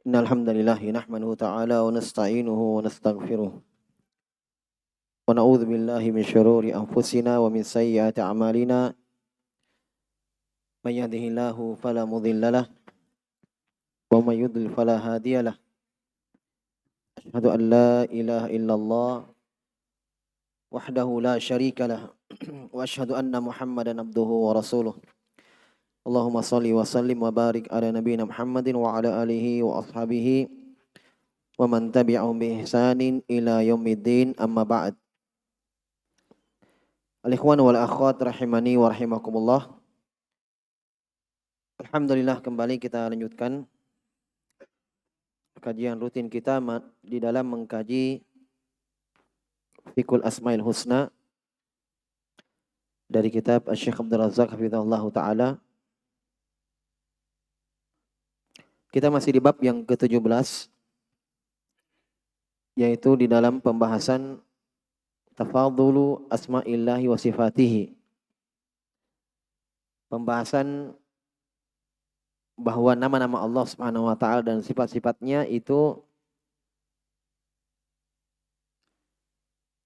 Innal hamdalillah nahmaduhu ta'ala wa nasta'inuhu wa nastaghfiruh. Wa na'udzu billahi min syururi anfusina wa min sayyiati a'malina. May yahdihillahu fala mudilla lahu wa may yudlil fala hadiya lahu. Asyhadu an la ilaha illallah wahdahu la syarika lahu wa asyhadu anna Muhammadan abduhu wa rasuluh. Allahumma salli wa sallim wa barik ala nabiyyina Muhammadin wa ala alihi wa ashabihi wa man tabi'ahum bi ihsanin ila yaumiddin, amma ba'd. Al-ikhwan wal akhwat rahimani wa rahimakumullah. Alhamdulillah, kembali kita lanjutkan kajian rutin kita di dalam mengkaji Fiqhul Asmaul Husna dari kitab Asy-Syaikh Abdul Razzaq hafizahullah taala. Kita masih di bab yang ke-17, yaitu di dalam pembahasan tafadhulu asma'illahi wa sifatihi. Pembahasan bahwa nama-nama Allah Subhanahu wa taala dan sifat-sifatnya itu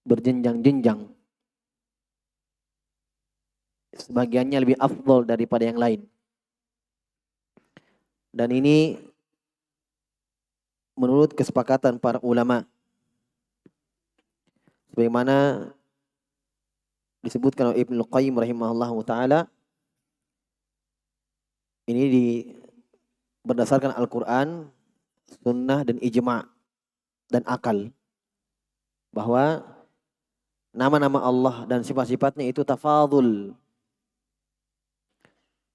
berjenjang-jenjang. Sebagiannya lebih afdal daripada yang lain. Dan ini menurut kesepakatan para ulama. Sebagaimana disebutkan oleh Ibnu Qayyim rahimahullahu taala, ini berdasarkan Al-Quran, sunnah dan ijma' dan akal, bahwa nama-nama Allah dan sifat-sifatnya itu tafadhul,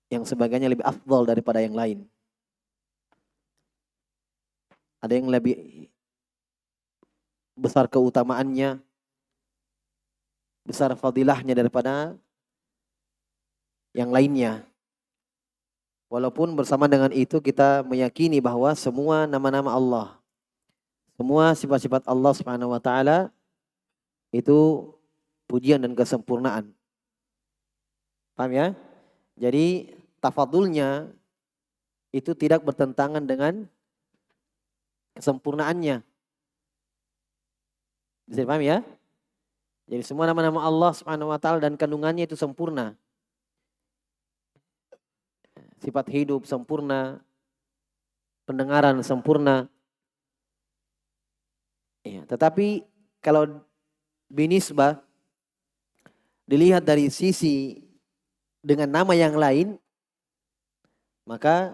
yang sebagiannya lebih afdal daripada yang lain. Ada yang lebih besar keutamaannya, besar fadilahnya daripada yang lainnya. Walaupun bersama dengan itu kita meyakini bahwa semua nama-nama Allah, semua sifat-sifat Allah Subhanahu wa taala itu pujian dan kesempurnaan. Paham ya? Jadi tafadulnya itu tidak bertentangan dengan kesempurnaannya. Bisa dipahami ya? Jadi semua nama-nama Allah Subhanahu wa taala dan kandungannya itu sempurna. Sifat hidup sempurna, pendengaran sempurna. Ya, tetapi kalau binisbah dilihat dari sisi dengan nama yang lain, maka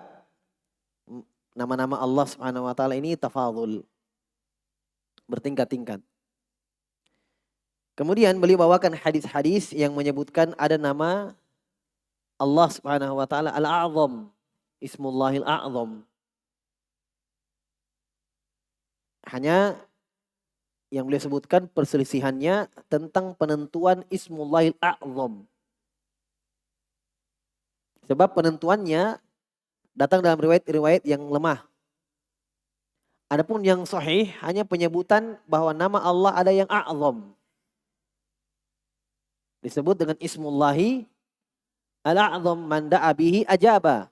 nama-nama Allah Subhanahu wa taala ini tafadhul, bertingkat-tingkat. Kemudian beliau bawakan hadis-hadis yang menyebutkan ada nama Allah Subhanahu wa taala Al-A'zam, Ismullahil A'zam. Hanya yang beliau sebutkan perselisihannya tentang penentuan Ismullahil A'zam. Sebab penentuannya datang dalam riwayat-riwayat yang lemah. Adapun yang sahih hanya penyebutan bahwa nama Allah ada yang a'zam. Disebut dengan Ismullahi Al-A'zam, man da'a bihi ajaba.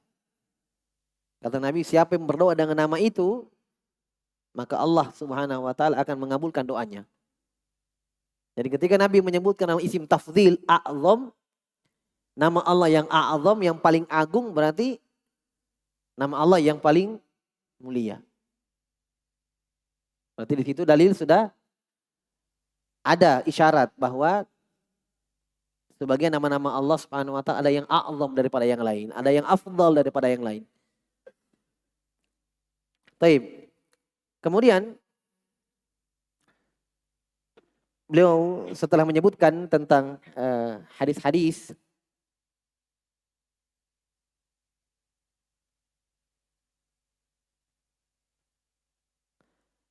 Kata Nabi, siapa yang berdoa dengan nama itu, maka Allah Subhanahu wa taala akan mengabulkan doanya. Jadi ketika Nabi menyebutkan nama isim tafdhil a'zam, nama Allah yang a'zam, yang paling agung, berarti nama Allah yang paling mulia. Berarti di situ dalil sudah ada isyarat bahwa sebagian nama-nama Allah Subhanahu wa taala ada yang a'zam daripada yang lain, ada yang afdal daripada yang lain. Taib. Kemudian beliau setelah menyebutkan tentang hadis-hadis,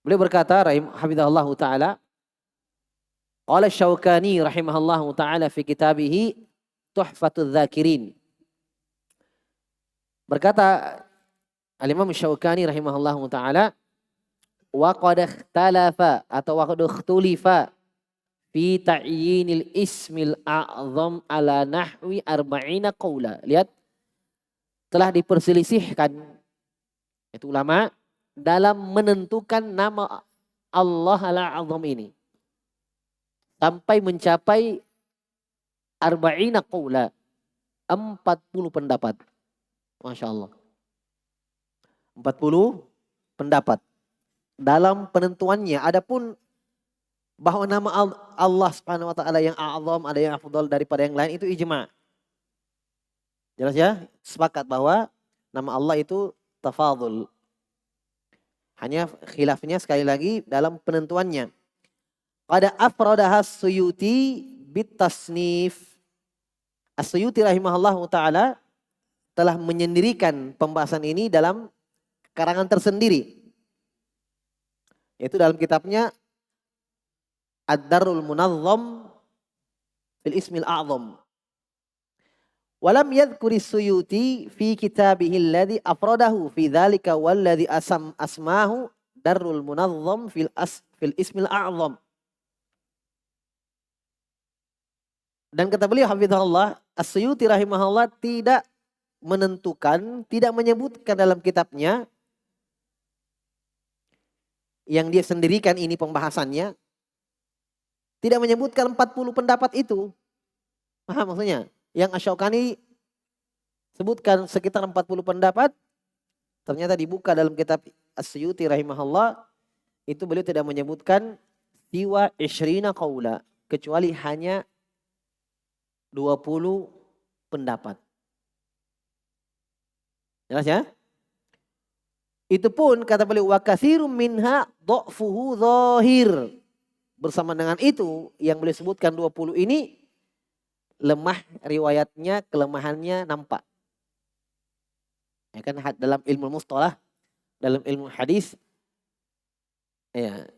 beliau berkata, hafizahullahu taala, qala Syaukani rahimahullahu taala fi kitabihi Tuhfatul Dzakirin. Berkata Al-Imam Syaukani rahimahullahu taala, wa qad ikhtalafa atau wa qad ikhtulifa fi ta'yinil ismil a'zam ala nahwi arba'ina qaula. Lihat, telah diperselisihkan itu ulama dalam menentukan nama Allah Al-A'zam ini. Sampai mencapai arba'ina qawla. 40 pendapat. Masya Allah. 40 pendapat. Dalam penentuannya. Adapun bahwa nama Allah Subhanahu wa taala yang a'zam, ada yang afdal daripada yang lain, itu ijma'. Jelas ya? Sepakat bahwa nama Allah itu tafadhul. Hanya khilafnya sekali lagi dalam penentuannya. Pada afradaha Suyuti bitasnif. As-Suyuti rahimahullah ta'ala telah menyendirikan pembahasan ini dalam karangan tersendiri. Yaitu dalam kitabnya Ad-Darrul Munazzam fil Ismil A'zam. Walam yadhkuri Suyuti fi kitabihi alladhi afradahu fi dhalika walladhi asmahu Darrul Munazzam fil Ismil A'zam. Dan kata beliau hafizahullah, As-Suyuti rahimahullah tidak menentukan, tidak menyebutkan dalam kitabnya yang dia sendirikan ini pembahasannya, tidak menyebutkan 40 pendapat itu. Paham maksudnya? Yang Asy-Syaukani sebutkan sekitar 40 pendapat, ternyata dibuka dalam kitab As-Suyuti rahimahullah, itu beliau tidak menyebutkan siwa 20 qaula, kecuali hanya 20 pendapat. Jelas ya? Itu pun kata beliau wa katsirum minha dha'fuhu zahir. Bersama dengan itu yang beliau sebutkan 20 ini lemah riwayatnya, kelemahannya nampak. Ya kan dalam ilmu mustalah, dalam ilmu hadis, ya,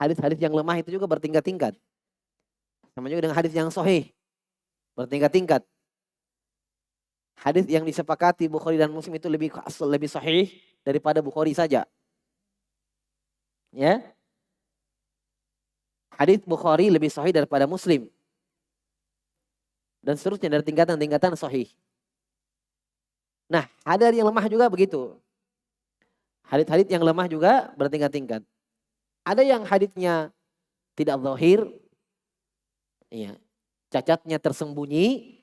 hadis-hadis yang lemah itu juga bertingkat-tingkat. Sama juga dengan hadis yang sahih, bertingkat-tingkat. Hadis yang disepakati Bukhari dan Muslim itu lebih sahih daripada Bukhari saja. Ya. Hadis Bukhari lebih sahih daripada Muslim. Dan seterusnya dari tingkatan-tingkatan sahih. Nah, ada yang lemah juga begitu. Hadis-hadis yang lemah juga bertingkat-tingkat. Ada yang hadisnya tidak zahir, iya, cacatnya tersembunyi,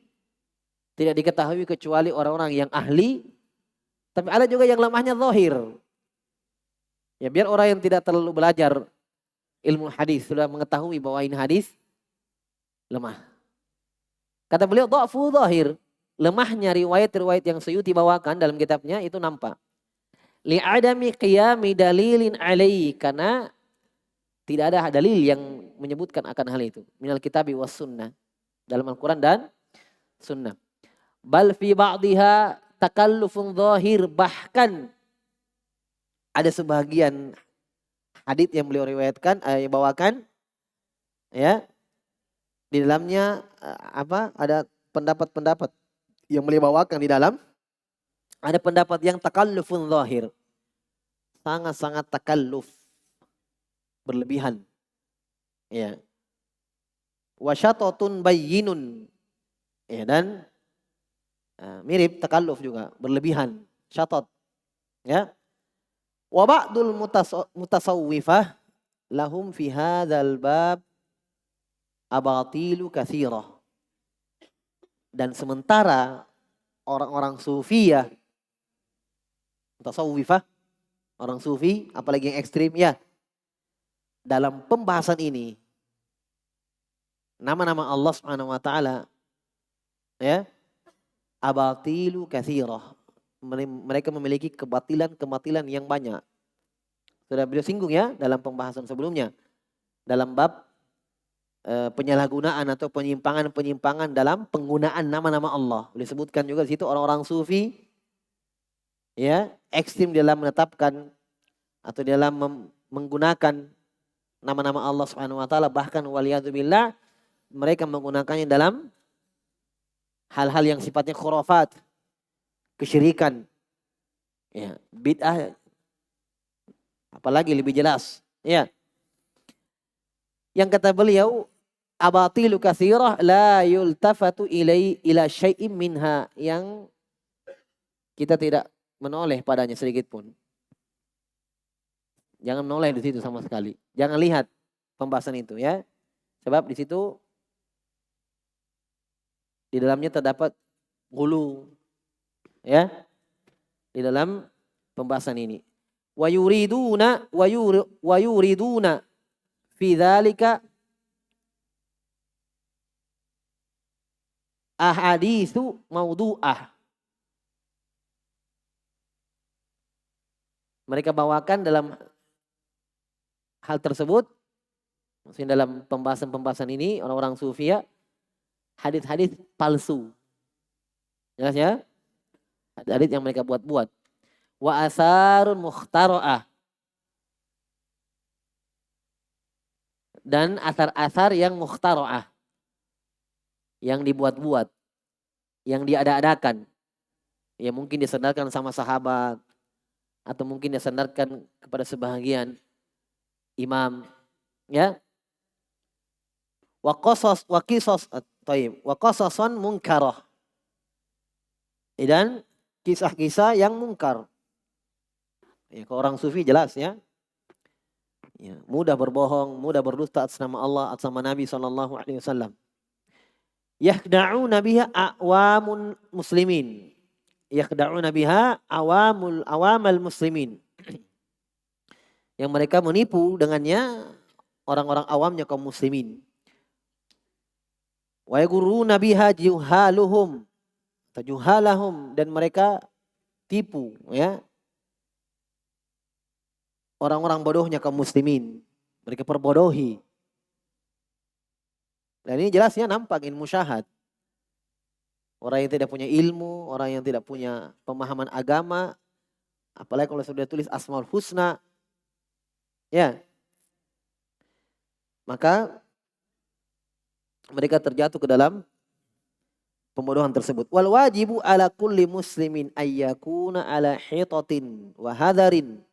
tidak diketahui kecuali orang-orang yang ahli. Tapi ada juga yang lemahnya zahir. Ya, biar orang yang tidak terlalu belajar ilmu hadis sudah mengetahui bahwa ini hadis lemah. Kata beliau dha'fu zahir, lemahnya riwayat-riwayat yang Suyuti bawakan dalam kitabnya itu nampak. Li'adami qiyami dalilin alaihi, karena tidak ada dalil yang menyebutkan akan hal itu. Minal kitabi was sunnah, dalam Al-Quran dan sunnah. Bal fi ba'diha takallufun zahir, bahkan ada sebagian hadits yang beliau riwayatkan, yang bawakan, ya, di dalamnya ada pendapat-pendapat yang beliau bawakan di dalam, ada pendapat yang takallufun zahir, sangat-sangat takalluf, berlebihan, ya, wasyatatun bayyinun, ya, dan mirip takalluf juga, berlebihan, syatat, ya. Wa ba'dul mutasawwifah lahum fi hadzal bab abatilu katsirah. Dan sementara orang-orang sufiyah, mutasawwifah, orang sufi, apalagi yang ekstrim, ya, dalam pembahasan ini nama-nama Allah Subhanahu wa taala, ya, abatilu katsirah. Mereka memiliki kebatilan yang banyak. Sudah beliau singgung ya dalam pembahasan sebelumnya. Dalam bab penyalahgunaan atau penyimpangan dalam penggunaan nama-nama Allah. Beliau sebutkan juga di situ orang-orang sufi, ya, ekstrim dalam menetapkan atau dalam menggunakan nama-nama Allah Subhanahu wa taala, bahkan waliyadzubillah mereka menggunakannya dalam hal-hal yang sifatnya khurafat, kesyirikan, ya, bid'ah, apalagi lebih jelas, ya. Yang kata beliau abatilu katsirah la yultafatu ila syai'in minha, yang kita tidak menoleh padanya sedikit pun. Jangan menoleh di situ sama sekali. Jangan lihat pembahasan itu ya. Sebab di situ di dalamnya terdapat gulu ya di dalam pembahasan ini. Wa yuriduna fi dzalika ahaditsu maudhu'ah. Mereka bawakan dalam hal tersebut, maksudnya dalam pembahasan-pembahasan ini orang-orang sufi ya, hadis-hadis palsu. Jelas ya? Hadis yang mereka buat-buat. Wa asarun mukhtara'ah. Dan asar-asar yang mukhtara'ah. Yang dibuat-buat. Yang diada-adakan. Ya mungkin disandarkan sama sahabat. Atau mungkin disandarkan kepada sebahagian imam. Ya. Wa qasason munkarah. Dan kisah-kisah yang mungkar. Ya, kalau orang sufi jelas ya. Ya, mudah berbohong, mudah berdusta atas nama Allah, atas nama Nabi SAW. Yakhda'una biha awamun muslimin. Yakhda'una biha awamal muslimin. Yang mereka menipu dengannya orang-orang awamnya kaum muslimin. Wa yagurruna biha juhalahum dan mereka tipu ya. Orang-orang bodohnya kaum muslimin. Mereka perbodohi. Dan ini jelasnya nampak in musyahad. Orang yang tidak punya ilmu, orang yang tidak punya pemahaman agama, apalagi kalau sudah tulis Asmaul Husna, ya, maka mereka terjatuh ke dalam pembodohan tersebut. Wal wajibu ala kulli muslimin ayyakuna ala hitatin wa hadarin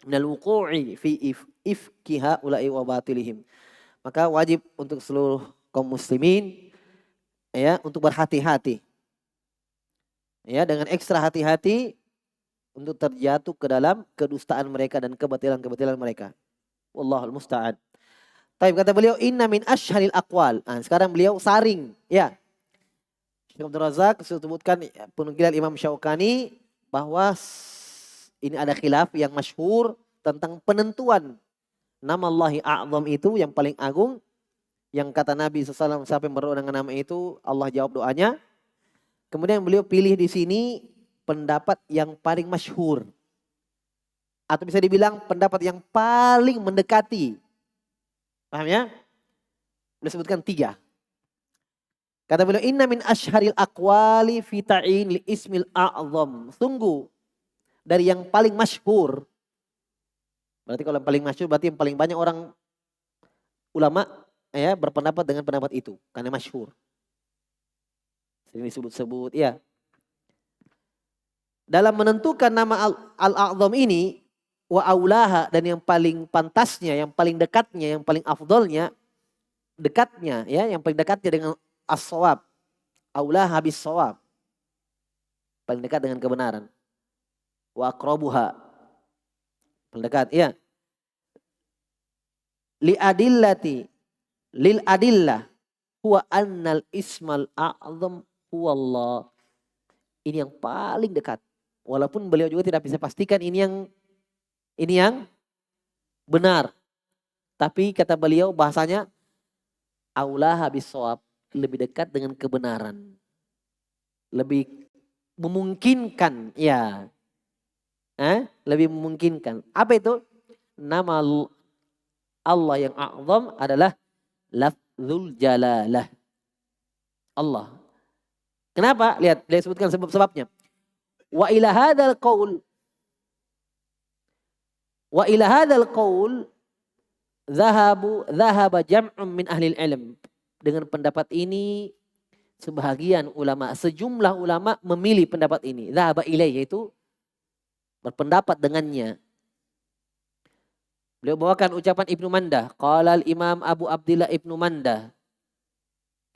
minal wuqu'i fi ifkiha ulai wa batilihim. Maka wajib untuk seluruh kaum muslimin ya untuk berhati-hati. Ya, dengan ekstra hati-hati untuk terjatuh ke dalam kedustaan mereka dan kebatilan-kebatilan mereka. Wallahul musta'an. Tapi kata beliau inna min asyharil aqwal. Nah, sekarang beliau saring ya. Syekh Abdul Razak sebutkan penukilan Imam Syaukani bahwa ini ada khilaf yang masyhur tentang penentuan nama Allahi a'zam itu yang paling agung. Yang kata Nabi SAW siapa yang berdoa dengan nama itu Allah jawab doanya. Kemudian beliau pilih di sini pendapat yang paling masyhur. Atau bisa dibilang pendapat yang paling mendekati. Paham ya? Beliau sebutkan 3. Kata beliau inna min asyharil aqwali fi ta'in li ismil a'zam. Sungguh dari yang paling masyhur. Berarti kalau yang paling masyhur berarti yang paling banyak orang ulama ya berpendapat dengan pendapat itu karena masyhur. Sering disebut-sebut ya. Dalam menentukan nama al-a'zam ini wa aulaha dan yang paling pantasnya, yang paling dekatnya, yang paling afdolnya dekatnya ya, yang paling dekatnya dengan as-shawab. Aulaha bis-shawab. Paling dekat dengan kebenaran. Wa aqrabuha. Paling dekat ya. Lil adillah huwa annal ismal a'zam huwa Allah. Ini yang paling dekat. Walaupun beliau juga tidak bisa pastikan ini yang benar. Tapi kata beliau bahasanya aulaha bis-shawab, lebih dekat dengan kebenaran. Lebih memungkinkan ya. Lebih memungkinkan. Apa itu? Nama Allah yang a'zam adalah lafzul jalalah. Allah. Kenapa? Lihat, dia sebutkan sebab-sebabnya. Wa ila hadzal qaul dhahaba jam'un min ahli ilm. Dengan pendapat ini sebahagian ulama, sejumlah ulama memilih pendapat ini. Dhahaba ilaih yaitu berpendapat dengannya. Beliau bawakan ucapan Ibnu Mandah. Qala al-Imam Abu Abdillah Ibnu Mandah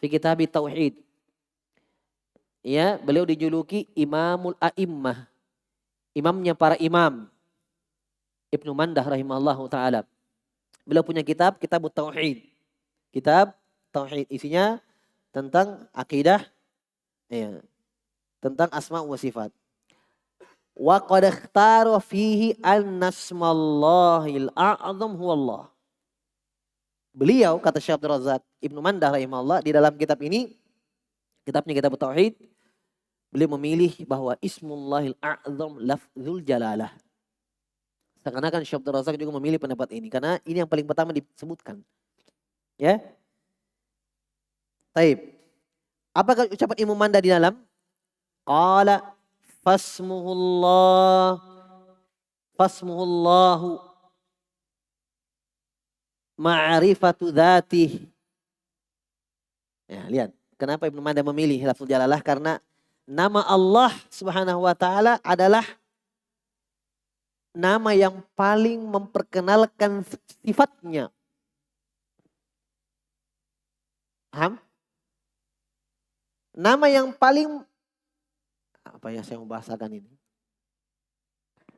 fi kitab Tauhid. Ya, beliau dijuluki Imamul A'immah. Imamnya para imam. Ibnu Mandah rahimahullahu taala. Beliau punya kitab Tauhid. Kitab Tauhid isinya tentang akidah, ya, tentang asma wa sifat. Wa qad ikhtara fihi annasmallahil a'zam huwallah. Beliau, kata Syekh Abdul Razak Ibnu Mandah rahimahullah, di dalam kitab ini, kitabnya Kitab Tauhid, beliau memilih bahwa ismullahil a'zam lafzul jalalah. Seakan-akan Syekh Abdul Razak juga memilih pendapat ini karena ini yang paling pertama disebutkan. Ya. Taib. Apakah ucapan Imam Mandah di dalam? Qala fasmuhullahu ma'rifatu dzatih. Ya, lihat. Kenapa Ibnu Mandah memilih lafzul jalalah? Karena nama Allah Subhanahu wa taala adalah nama yang paling memperkenalkan sifatnya. Paham? Nama yang paling, apa yang saya mau bahasakan ini?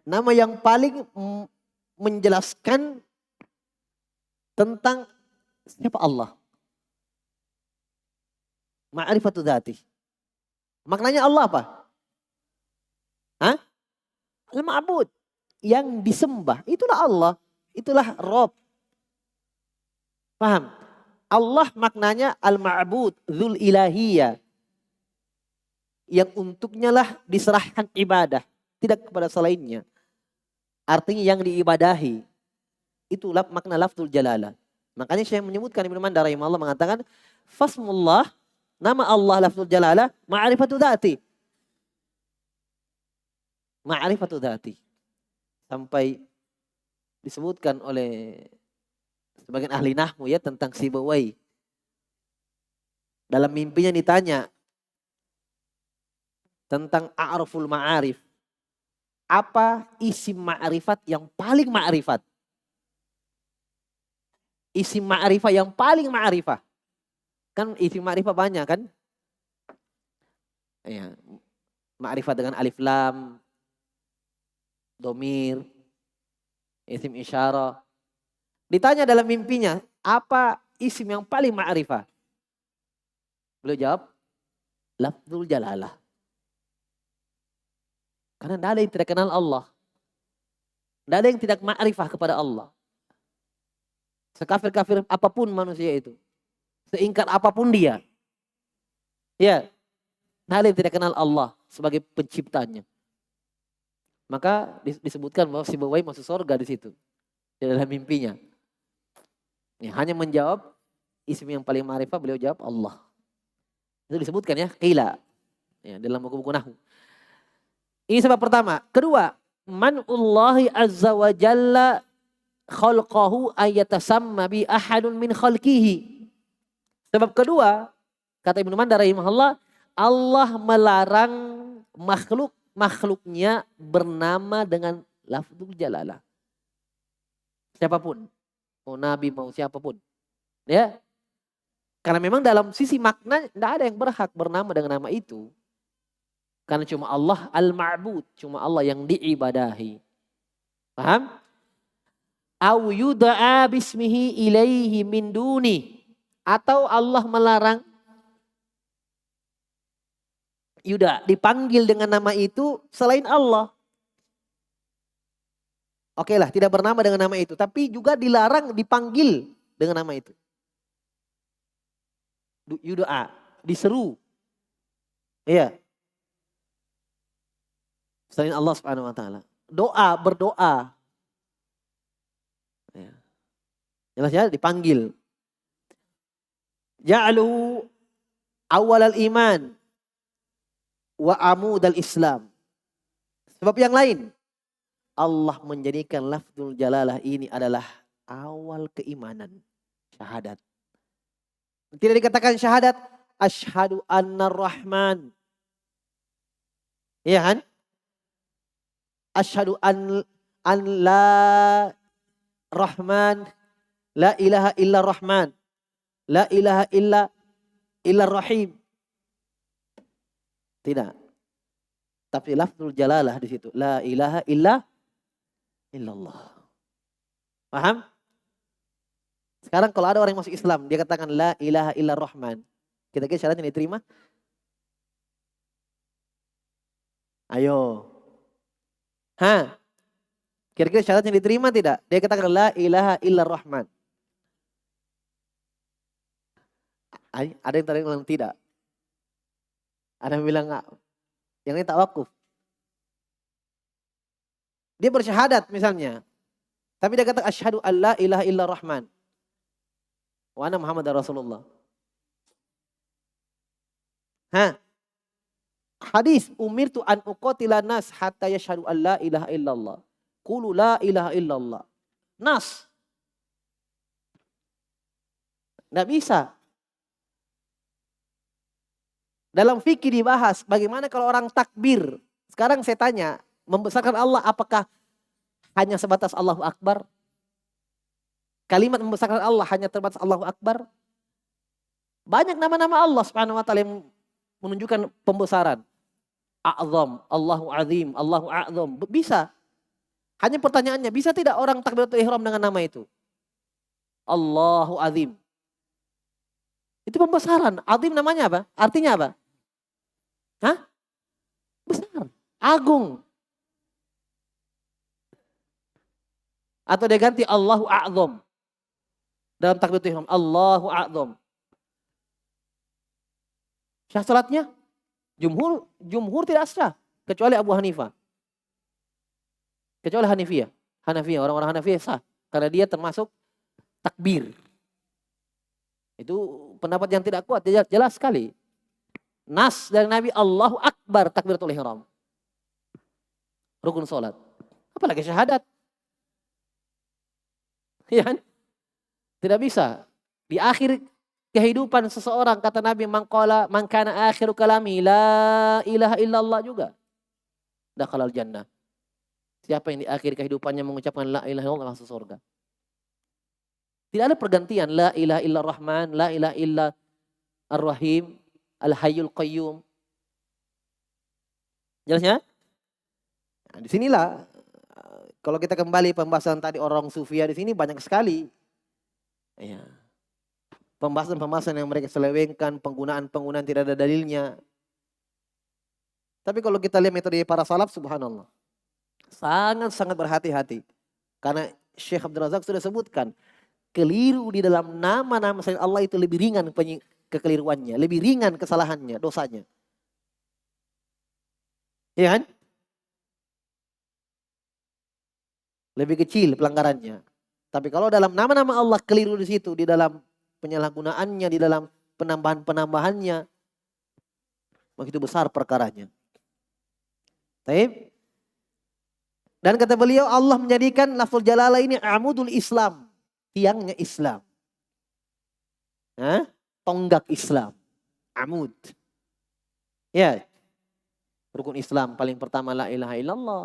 Nama yang paling menjelaskan tentang siapa Allah. Ma'rifatu dzati. Maknanya Allah apa? Hah? Al-Ma'bud. Yang disembah. Itulah Allah. Itulah Rabb. Paham? Allah maknanya Al-Ma'bud. Dzul ilahiyah. Yang untuknya lah diserahkan ibadah. Tidak kepada selainnya. Artinya yang diibadahi. Itulah makna lafzul jalalah. Makanya saya menyebutkan Ibnu Mandah rahimahullah mengatakan fasmullah, nama Allah lafzul jalalah ma'rifatu dzati. Ma'rifatu dzati. Sampai disebutkan oleh sebagian ahli nahwu ya tentang Sibawai. Dalam mimpinya ditanya tentang a'raful ma'arif. Apa isim ma'rifat yang paling ma'rifat? Isim ma'rifah yang paling ma'rifah. Kan isim ma'rifah banyak kan? Ya. Ma'rifat dengan alif lam, domir, isim isyarah. Ditanya dalam mimpinya, apa isim yang paling ma'rifah? Beliau jawab, lafzul jalalah. Karena tidak ada yang tidak kenal Allah. Tidak ada yang tidak ma'rifah kepada Allah. Sekafir-kafir apapun manusia itu. Seingkar apapun dia. Ya. Tidak ada yang tidak kenal Allah sebagai penciptanya. Maka disebutkan bahwa Sibawai masuk surga di situ. Di dalam mimpinya. Ya, hanya menjawab isim yang paling ma'rifah, beliau jawab Allah. Itu disebutkan ya, qila. Ya, dalam buku-buku nahwu. Ini sebab pertama. Kedua, man'ullahi azza wa jalla khalqahu ayatasamma bi ahadun min khalqihi. Sebab kedua, kata Ibnu Mandah rahimahullah, Allah melarang makhluknya bernama dengan lafzul jalalah. Siapapun. Mau nabi, mau siapapun. Ya. Karena memang dalam sisi makna tidak ada yang berhak bernama dengan nama itu. Karena cuma Allah al-ma'bud. Cuma Allah yang diibadahi. Paham? Au yuda'a bismihi ilaihi min duni. Atau Allah melarang yuda dipanggil dengan nama itu selain Allah. Oke lah, tidak bernama dengan nama itu. Tapi juga dilarang dipanggil dengan nama itu. Yuda'a, diseru. Iya. Selain Allah Subhanahu wa taala. Doa, berdoa. Ya. Jelas ya, dipanggil. Ja'alu awal al-iman wa amud al-islam. Sebab yang lain. Allah menjadikan lafzul jalalah ini adalah awal keimanan. Syahadat. Tidak dikatakan syahadat. Asyhadu anna rahman. Iya kan? Asyhadu an la rahman. La ilaha illa rahman. La ilaha illa rahim. Tidak. Tapi lafzul jalalah di situ. La ilaha illallah. Paham? Sekarang kalau ada orang yang masuk Islam, dia katakan la ilaha illa rahman. Kira-kira syaratnya diterima? Ayo. Hah? Kira-kira syaratnya diterima tidak? Dia katakan la ilaha illa rahman. Ada yang tadi bilang tidak. Ada yang bilang enggak. Yang ini tak wakuf. Dia bersyahadat misalnya. Tapi dia kata asyhadu an la ilaha illa rahman. Wa anna Muhammadar Rasulullah. Hah? Hadis umirtu an uqatila nas hatta yashhadu an la ilaha illallah. Qulu la ilaha illallah. Nas. Nggak bisa. Dalam fikih dibahas bagaimana kalau orang takbir. Sekarang saya tanya, membesarkan Allah apakah hanya sebatas Allahu Akbar? Kalimat membesarkan Allah hanya terbatas Allahu Akbar? Banyak nama-nama Allah Subhanahu wa taala yang menunjukkan pembesaran. A'zam, Allahu Azim, Allahu A'zam. Bisa. Hanya pertanyaannya, bisa tidak orang takbiratul ihram dengan nama itu? Allahu Azim. Itu pembesaran. Azim namanya apa? Artinya apa? Hah? Besar. Agung. Atau dia ganti Allahu A'zam. Dalam takbiratul ihram. Allahu A'zam. Sah salatnya? Jumhur tidak sah. Kecuali Abu Hanifah. Kecuali Hanafiyah. Orang-orang Hanafiyah sah. Karena dia termasuk takbir. Itu pendapat yang tidak kuat. Jelas sekali. Nas dari Nabi Allahu Akbar takbiratul ihram. Rukun salat. Apalagi syahadat. Ya kan? Tidak bisa. Di akhir kehidupan seseorang kata Nabi man kana akhiru kalami la ilaha illallah juga. Dakhalal jannah. Siapa yang di akhir kehidupannya mengucapkan la ilaha illallah masuk surga. Tidak ada pergantian la ilaha illa rahman, la ilaha illa ar-rahim, al-hayyul qayyum. Jelasnya? Nah, disinilah kalau kita kembali pembahasan tadi orang sufia di sini banyak sekali. Ya. Pembahasan-pembahasan yang mereka selewengkan, penggunaan-penggunaan tidak ada dalilnya. Tapi kalau kita lihat metode para salaf, subhanallah. Sangat-sangat berhati-hati. Karena Syekh Abdul Razak sudah sebutkan. Keliru di dalam nama-nama selain Allah itu lebih ringan kekeliruannya. Lebih ringan kesalahannya, dosanya. Iya kan? Lebih kecil pelanggarannya. Tapi kalau dalam nama-nama Allah keliru di situ, di dalam penyalahgunaannya, di dalam penambahan-penambahannya, begitu besar perkaranya. Taib. Dan kata beliau Allah menjadikan lafzul jalalah ini amudul Islam, tiangnya Islam. Tonggak Islam. Amud. Ya. Rukun Islam paling pertama la ilaha illallah.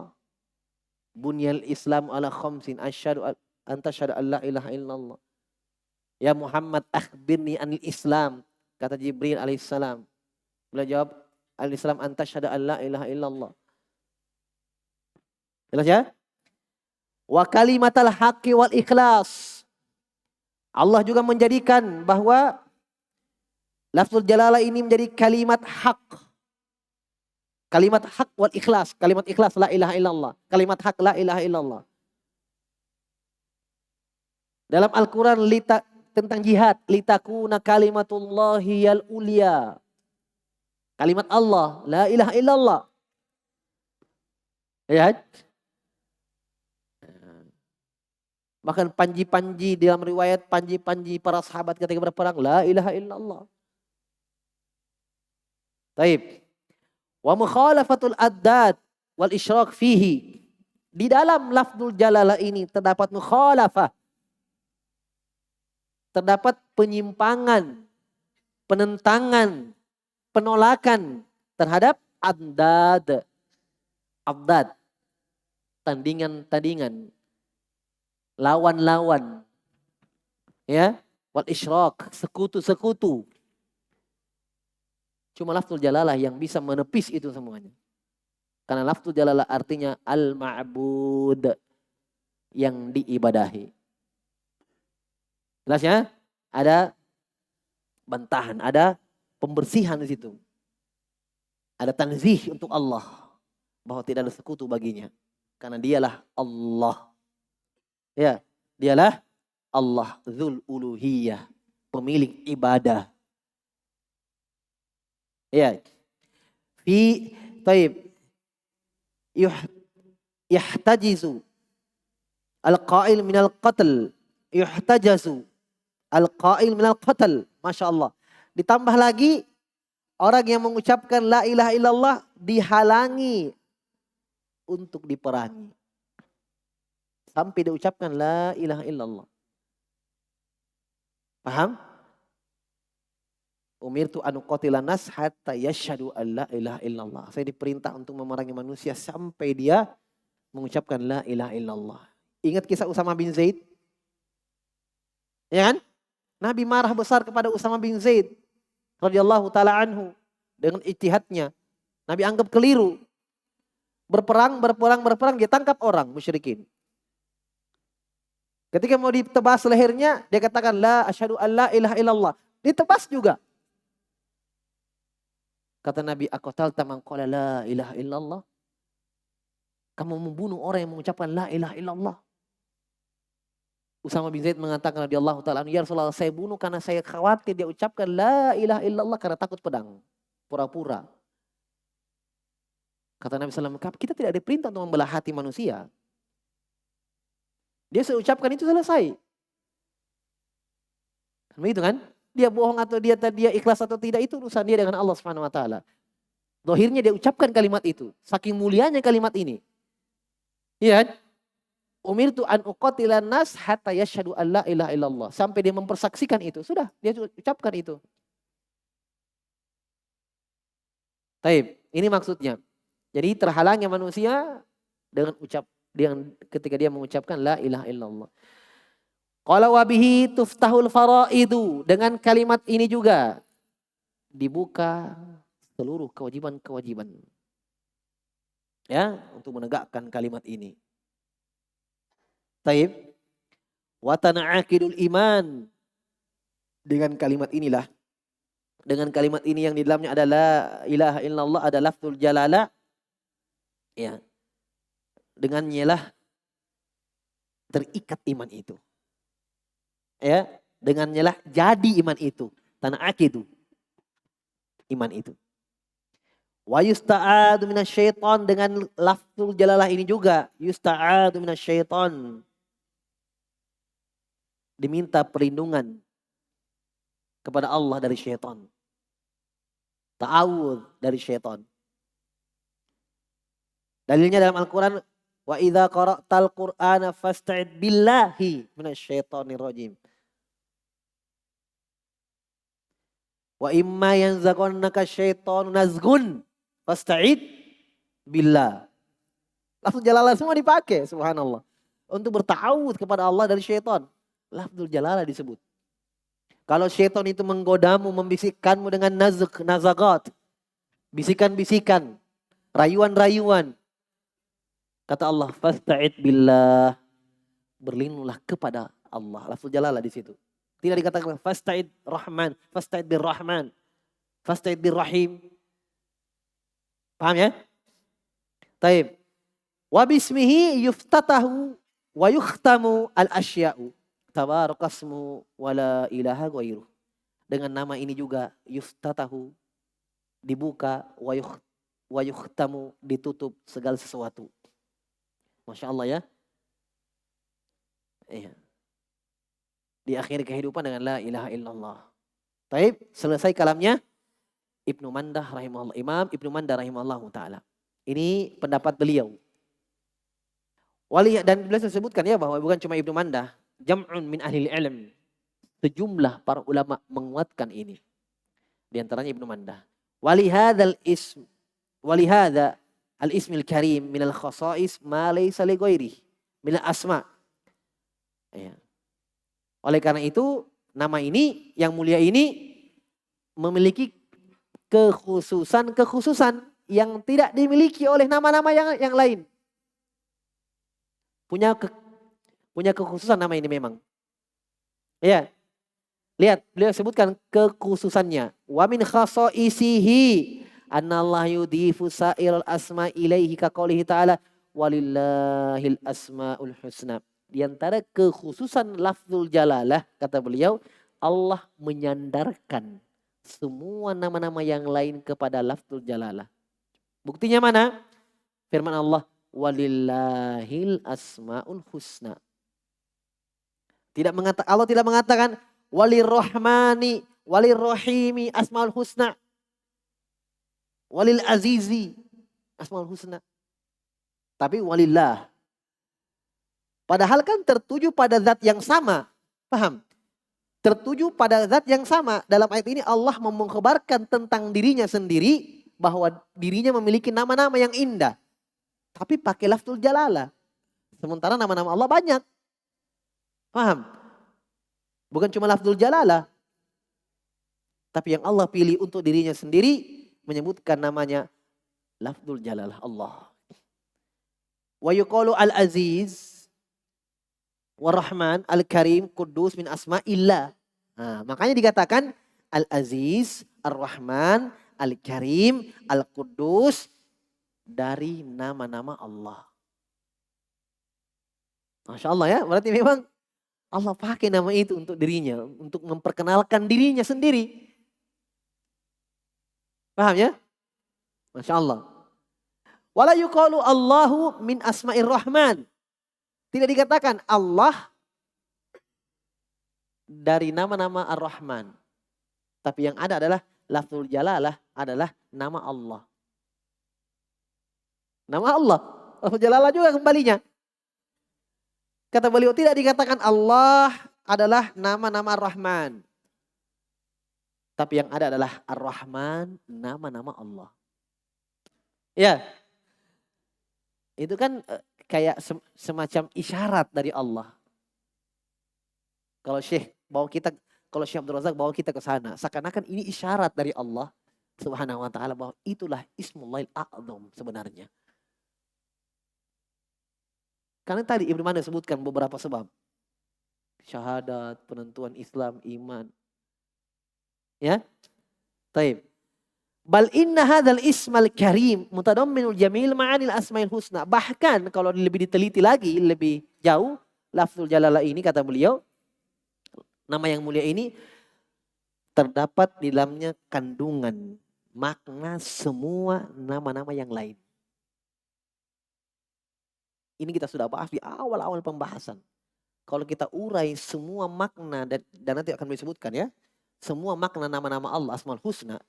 Bunyal Islam ala khamsin asyhadu an tasyhadu an la ilaha illallah. Ya Muhammad akhbirni anil Islam. Kata Jibril alaihissalam. Beliau jawab al-Islam an tasyhadu an la ilaha illallah. Jelas ya? Wa kalimatal haqqi wal ikhlas. Allah juga menjadikan bahwa lafzul jalalah ini menjadi kalimat hak. Kalimat hak wal ikhlas. Kalimat ikhlas la ilaha illallah. Kalimat hak la ilaha illallah. Dalam Al-Quran tentang jihad. Litakuna kalimatullahi yal ulia. Kalimat Allah. La ilaha illallah. Ya. Bahkan panji-panji dalam riwayat panji-panji para sahabat ketika berperang. La ilaha illallah. Taib. Wa mukhalafatul addad wal isyrak fihi. Di dalam lafzul jalalah ini terdapat mukhalafah. Terdapat penyimpangan, penentangan, penolakan terhadap addad. Addad. Tandingan-tandingan. Lawan-lawan. Ya, wal isyrak, sekutu-sekutu. Cuma lafzul jalalah yang bisa menepis itu semuanya. Karena lafzul jalalah artinya al-ma'bud, yang diibadahi. Jelas ya? Ada bantahan, ada pembersihan di situ. Ada tanzih untuk Allah bahwa tidak ada sekutu baginya. Karena dialah Allah. Ya, dialah Allah Dzul Uluhiyah, pemilik ibadah. Ya. Fi taib yahtajizu al-qail minal qatl. Yuhtajazu al-qail minal qatl. Masya Allah. Ditambah lagi orang yang mengucapkan la ilaha illallah dihalangi untuk diperangi. Sampai diucapkan la ilaha illallah. Paham? Umirtu an uqatila nas hatta yashhadu an la ilaha illallah. Saya diperintah untuk memerangi manusia sampai dia mengucapkan la ilaha illallah. Ingat kisah Usama bin Zaid? Ya kan? Nabi marah besar kepada Usama bin Zaid radhiyallahu taala anhu dengan ijtihadnya. Nabi anggap keliru. Berperang, dia tangkap orang musyrikin. Ketika mau ditebas lehernya, dia katakan la asyhadu an la ilaha illallah. Ditebas juga. Kata Nabi, aqatalta man qala la ilaha illallah? Kamu membunuh orang yang mengucapkan la ilaha illallah. Usama bin Zaid mengatakan radhiyallahu taala anhu, ya Rasulullah, saya bunuh karena saya khawatir dia ucapkan la ilaha illallah karena takut pedang. Pura-pura. Kata Nabi SAW, kita tidak diperintah untuk membelah hati manusia. Dia seucapkan itu selesai. Begitu kan? Dia bohong atau dia ikhlas atau tidak, itu urusan dia dengan Allah Subhanahu wa taala. Zahirnya dia ucapkan kalimat itu. Saking mulianya kalimat ini. Iya kan? Umirtu an uqatilan nas hatta yashhadu an la ilaha illallah. Sampai dia mempersaksikan itu. Sudah, dia ucapkan itu. Taib, ini maksudnya. Jadi terhalangnya manusia dengan ketika dia mengucapkan la ilaha illallah. Qala wa bihi tuftahul faraidu. Dengan kalimat ini juga dibuka seluruh kewajiban-kewajiban. Ya, untuk menegakkan kalimat ini. Taib. Wa tana'aqidul iman. Dengan kalimat inilah. Dengan kalimat ini yang di dalamnya adalah ilaha illallah, ada lafzul jalalah. Ya. Dengannya lah terikat iman itu. Ya, dengannya lah jadi iman itu. Tana'aqidu. Iman itu. Wa yusta'adu minasyaiton, dengan lafzul jalalah ini juga yusta'adu minasyaiton. Diminta perlindungan kepada Allah dari syaitan. Ta'awudz dari syaitan. Dalilnya dalam Al-Quran, wa idza qara'tal Qur'ana fasta'id billahi minasyaitonir rajim. Wa imma yanzaghannaka syaitanu nazghun fasta'id billah. Lafzul jalalah semua dipakai, subhanallah. Untuk berta'awudz kepada Allah dari syaitan. Lafzul jalalah disebut. Kalau syaitan itu menggodamu, membisikkanmu dengan nazagat, bisikan-bisikan, rayuan-rayuan. Kata Allah, fasta'id billah. Berlindunglah kepada Allah. Lafzul jalalah di situ. Tidak dikatakan fasta'id rahman, fasta'id birrahman, fasta'id birrahim. Paham ya? Taib. Wa bismihi yuftatahu wa yukhtamu al-asya'u. Tabarakasmu wa la ilaha ghairuh. Dengan nama ini juga yuftatahu, dibuka, wa yukhtamu, ditutup segala sesuatu. Masya Allah ya. Iya. Di akhir kehidupan dengan la ilaha illallah. Taib, selesai kalamnya Ibnu Mandah rahimahullah, Imam Ibnu Mandah rahimahullah taala. Ini pendapat beliau. Dan beliau sebutkan ya bahwa bukan cuma Ibnu Mandah, jam'un min ahli ilm. Sejumlah para ulama menguatkan ini. Di antaranya Ibnu Mandah. Walihadzal al-ismil karim minal khasais ma laysa li ghairihi minal asma. Ya. Oleh karena itu, nama ini yang mulia ini memiliki kekhususan yang tidak dimiliki oleh nama-nama yang lain. Punya kekhususan nama ini memang. Ya, lihat beliau sebutkan kekhususannya. Wa min khasaisihi anallah yudifu sa'irul asma ilaihi ka qoulihi ta'ala walillahil asmaul husna. Di antara kekhususan lafzul jalalah kata beliau, Allah menyandarkan semua nama-nama yang lain kepada lafzul jalalah. Buktinya mana? Firman Allah, walillahil asmaul husna. Allah tidak mengatakan walirrahmani, walirrahimi asmaul husna, walil azizi asmaul husna. Tapi walillah. Padahal kan tertuju pada zat yang sama. Paham? Tertuju pada zat yang sama. Dalam ayat ini Allah mengkhabarkan tentang dirinya sendiri bahwa dirinya memiliki nama-nama yang indah. Tapi pakai lafzul jalalah. Sementara nama-nama Allah banyak. Paham? Bukan cuma lafzul jalalah. Tapi yang Allah pilih untuk dirinya sendiri menyebutkan namanya lafzul jalalah Allah. Wa yuqalu al-aziz war-rahman al-karim kudus min asma'illah. Nah, makanya dikatakan al-aziz, ar-rahman, al-karim, al-kudus dari nama-nama Allah. Masya Allah ya, berarti memang Allah pakai nama itu untuk dirinya, untuk memperkenalkan dirinya sendiri. Paham ya? Masya Allah. Wala yuqalu Allahu min asma'ir rahman. Tidak dikatakan Allah dari nama-nama ar-Rahman. Tapi yang ada adalah lafzul jalalah adalah nama Allah. Nama Allah. Lafzul jalalah juga kembalinya. Kata beliau tidak dikatakan Allah adalah nama-nama ar-Rahman. Tapi yang ada adalah ar-Rahman, nama-nama Allah. Ya. Itu kan kayak semacam isyarat dari Allah. Kalau Syekh Abdul Razak bawa kita ke sana, seakan-akan ini isyarat dari Allah Subhanahu wa taala bahwa itulah Ismullahil A'zam sebenarnya. Karena tadi Ibnu Manda sebutkan beberapa sebab. Syahadat, penentuan Islam, iman. Ya? Taib. Bal inna hadzal ismal karim mutadamminul jamil ma'anil asmaul husna. Bahkan kalau lebih diteliti lagi, lebih jauh, lafzul jalalah ini kata beliau, nama yang mulia ini terdapat di dalamnya kandungan makna semua nama-nama yang lain. Ini kita sudah bahas di awal-awal pembahasan. Kalau kita urai semua makna dan nanti akan disebutkan ya, semua makna nama-nama Allah Asmaul Husna,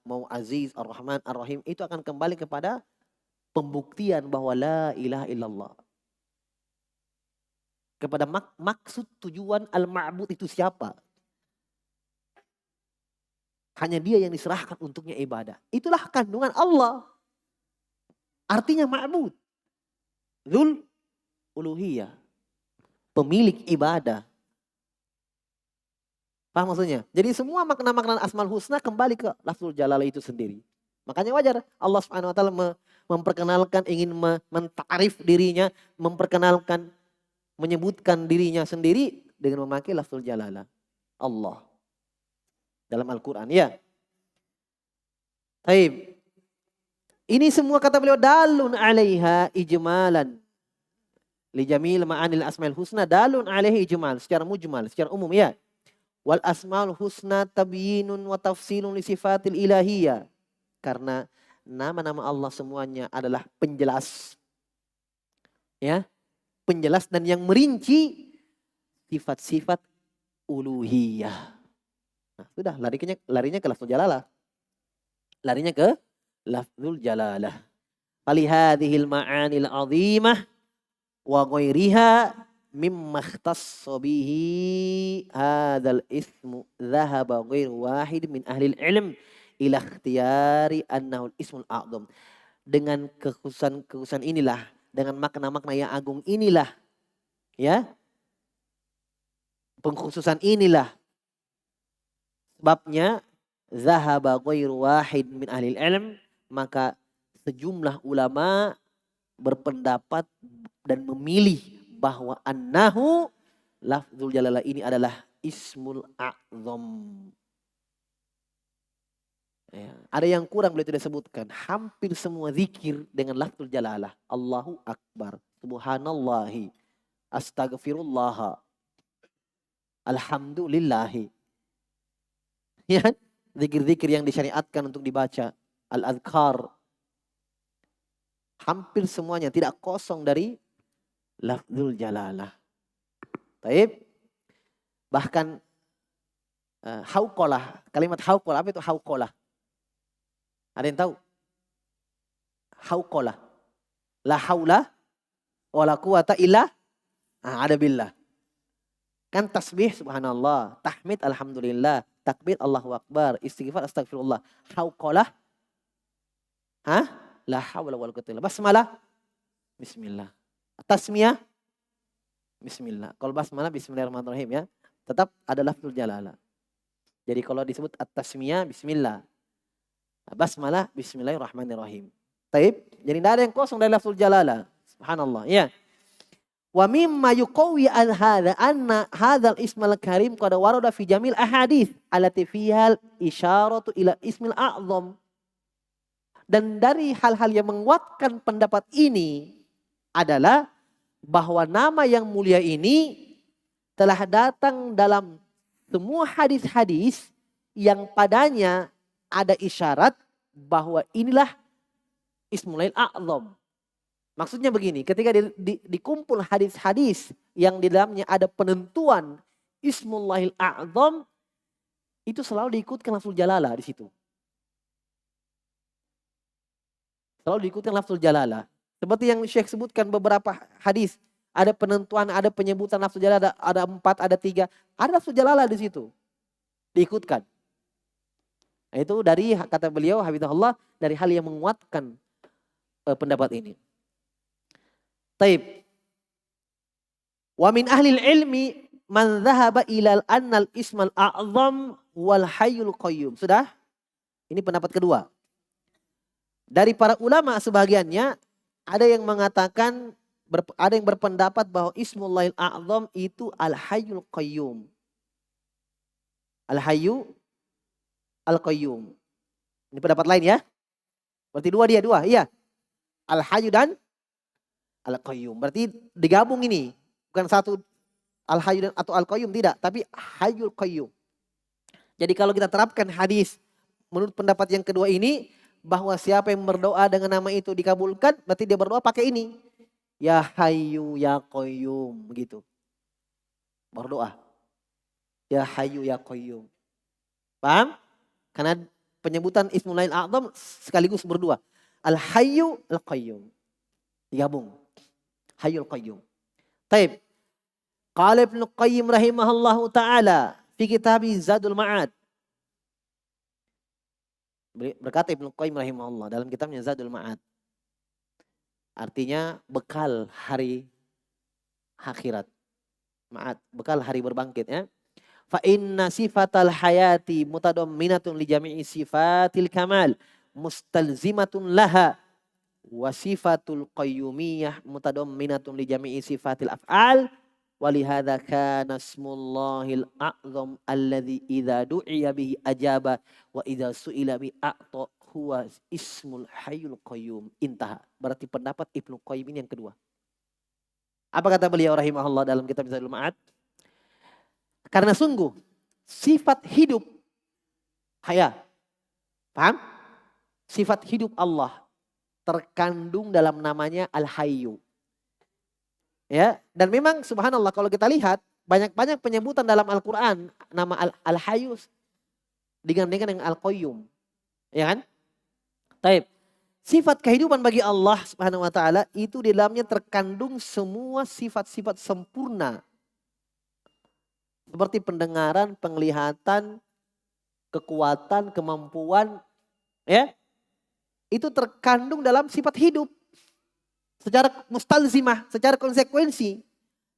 mau Aziz, Ar-Rahman, Ar-Rahim, itu akan kembali kepada pembuktian bahwa la ilaha illallah. Kepada maksud tujuan al-ma'bud itu siapa? Hanya dia yang diserahkan untuknya ibadah. Itulah kandungan Allah. Artinya ma'bud. Dzul uluhiyah. Pemilik ibadah. Paham maksudnya? Jadi semua makna-makna Asmaul Husna kembali ke lafzul jalalah itu sendiri. Makanya wajar Allah Subhanahu wa taala memperkenalkan, ingin mentarif dirinya, memperkenalkan, menyebutkan dirinya sendiri dengan memakai lafzul jalalah. Allah. Dalam Al-Qur'an ya. Baik. Ini semua kata beliau dalun 'alaiha ijmalan. Li jamil ma'anil asmaul husna dalun 'alaihi ijmal, secara mujmal, secara umum ya. Wal asmaul husna tabyinun wa tafsilun li sifatil ilahiyah. Karena nama-nama Allah semuanya adalah penjelas. Ya, penjelas dan yang merinci sifat-sifat uluhiyah. Nah, sudah larinya ke lafzul jalalah. Larinya ke lafzul jalalah. Falihadhil ma'anil azimah wa ghairiha mimma ikhtassa bihi hadzal ismu dhahaba ghairu wahid min ahli ilm ila ikhtiyari annahu ismul a'zam. Dengan kekhususan inilah, dengan makna-makna yang agung inilah, ya, pengkhususan inilah sebabnya zahaba ghairu wahid min ahli ilm, maka sejumlah ulama berpendapat dan memilih bahwa annahu lafzul jalalah ini adalah ismul a'zam. Ya, ada yang kurang beliau tidak sebutkan. Hampir semua zikir dengan lafzul jalalah. Allahu Akbar, Subhanallahi, Astaghfirullah, Alhamdulillahi. Ya, zikir-zikir yang disyariatkan untuk dibaca. Al-adhkar. Hampir semuanya tidak kosong dari lafzul jalalah. Taib. Bahkan hauqalah. Kalimat hauqalah. Apa itu hauqalah? Ada yang tahu? Hauqalah. La haula wala quwata illa ada billah. Kan tasbih subhanallah, tahmid alhamdulillah, takbir Allahu akbar, istighfar astagfirullah. Hauqalah. La haula wala quwata illa billah. Basmalah. Bismillah. Tasmiyah. Bismillah. Kalau basmalah bismillahirrahmanirrahim ya. Tetap ada lafzul jalalah. Jadi kalau disebut at-tasmiyah bismillah. Basmalah bismillahirrahmanirrahim. Taib. Jadi tidak ada yang kosong dari lafzul jalalah. Subhanallah. Ya. Wa mimma yuqawwi al hadza anna hadzal ismal karim qad warada fi jamil ahadits allati fiha isyaratu ila ismil a'zam. Dan dari hal-hal yang menguatkan pendapat ini adalah bahwa nama yang mulia ini telah datang dalam semua hadis-hadis yang padanya ada isyarat bahwa inilah Ismul A'zam. Maksudnya begini, ketika dikumpul hadis-hadis yang di dalamnya ada penentuan Ismullahil A'zam, itu selalu diikutkan lafzul jalalah di situ. Selalu diikutkan lafzul jalalah. Seperti yang Syekh sebutkan beberapa hadis, ada penentuan, ada penyebutan lafzul jalalah, ada 4, ada 3, ada lafzul jalalah di situ. Diikutkan. Itu dari kata beliau hafizahullah dari hal yang menguatkan pendapat ini. Taib. Wa min ahli ilmi man dhahaba ilal annal ismal a'zam wal hayyul qayyum. Sudah? Ini pendapat kedua. Dari para ulama sebagiannya ada yang mengatakan, ada yang berpendapat bahwa Ismullahil A'zam itu al hayyul qayyum. Al hayyu al-qayyum. Ini pendapat lain ya. Berarti dua. Iya. Al-hayyu dan al-qayyum. Berarti digabung ini. Bukan satu al-hayyu atau al-qayyum. Tidak. Tapi hayyul qayyum. Jadi kalau kita terapkan hadis menurut pendapat yang kedua ini. Bahwa siapa yang berdoa dengan nama itu dikabulkan. Berarti dia berdoa pakai ini. Ya hayyu ya qayyum. Begitu. Berdoa. Ya hayyu ya qayyum. Paham? Karena penyebutan Ismullahil A'zam sekaligus berdua. Al-Hayyu Al-Qayyum. Digabung. Hayyul Qayyum. Taib. Qala Ibnu Qayyim rahimahullahu ta'ala fi kitab Zadul Ma'ad. Berkata Ibnu Qayyim rahimahullah dalam kitabnya Zadul Ma'ad. Artinya bekal hari akhirat. Ma'ad, bekal hari berbangkit ya. Fa inna sifatal hayati mutadamminatun li jami'i sifatil kamal mustalzimatun laha wa sifatul qayyumiyah mutadamminatun li jami'i sifatil af'al wa li hadza kana ismullahil a'zam alladzi idza du'iya bihi ajaba wa idza su'ila bi a'ta huwa ismul hayyul qayyum. Intaha. Berarti pendapat Ibnu Qayyim ini yang kedua. Apa kata beliau rahimahullah dalam kitab Zadul Ma'ad? Karena sungguh sifat hidup haya. Paham? Sifat hidup Allah terkandung dalam namanya Al-Hayyu. Ya, dan memang subhanallah kalau kita lihat banyak-banyak penyebutan dalam Al-Qur'an nama Al-Hayyu digandengkan dengan Al-Qayyum. Ya kan? Taib. Sifat kehidupan bagi Allah Subhanahu wa taala itu di dalamnya terkandung semua sifat-sifat sempurna. Seperti pendengaran, penglihatan, kekuatan, kemampuan, ya. Itu terkandung dalam sifat hidup. Secara mustalzimah, secara konsekuensi.